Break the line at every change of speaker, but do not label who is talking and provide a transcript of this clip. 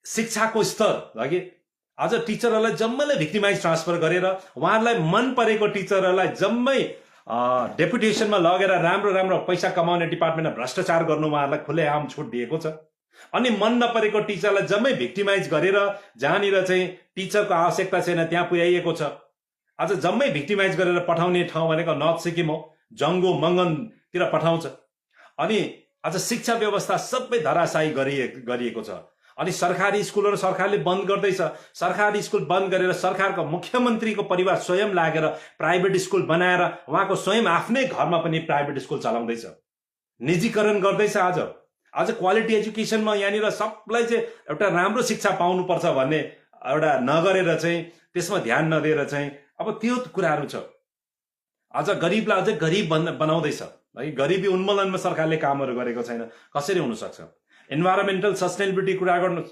शिक्षाको स्तर लागि आज टिचरहरूलाई जम्मैले भिक्टिमाइज ट्रान्सफर गरेर उहाँहरूलाई मन परेको टिचरहरूलाई जम्मै डेपुटेसनमा लगेर राम्रो राम्रो पैसा कमाउने डिपार्टमेन्टमा भ्रष्टाचार गर्नु उहाँहरूलाई खुलेआम छुट दिएको छ। अनि मन नपरेको टिचरलाई जम्मै भिक्टिमाइज गरेर जहाँनिर चाहिँ टिचरको आवश्यकता छैन त्यहाँ पुर्याइएको छ। आज जम्मै भिक्टिमाइज गरेर पठाउने ठाउँ भनेको नर्थ सिक्किम हो, जङ्गो मङ्गनतिर पठाउँछ। अनि आज शिक्षा व्यवस्था सबै धराशायी गरिएको छ। अनि सरकारी स्कुलहरू सरकारले बन्द गर्दैछ। सरकारी स्कुल बन्द गरेर सरकारको मुख्यमन्त्रीको परिवार स्वयं लागेर प्राइभेट स्कुल बनाएर उहाँको स्वयं आफ्नै घरमा पनि प्राइभेट स्कुल चलाउँदैछ, निजीकरण गर्दैछ। आज क्वालिटी एजुकेसनमा यहाँनिर सबलाई चाहिँ एउटा राम्रो शिक्षा पाउनुपर्छ भन्ने एउटा नगरेर चाहिँ त्यसमा ध्यान नदिएर चाहिँ अब त्यो कुराहरू छ। आज गरिबलाई अझै गरिब बनाउँदैछ है। गरिबी उन्मूलनमा सरकारले कामहरू गरेको छैन, कसरी हुन सक्छ? इन्भाइरोमेन्टल सस्टेनेबिलिटी कुरा गर्नु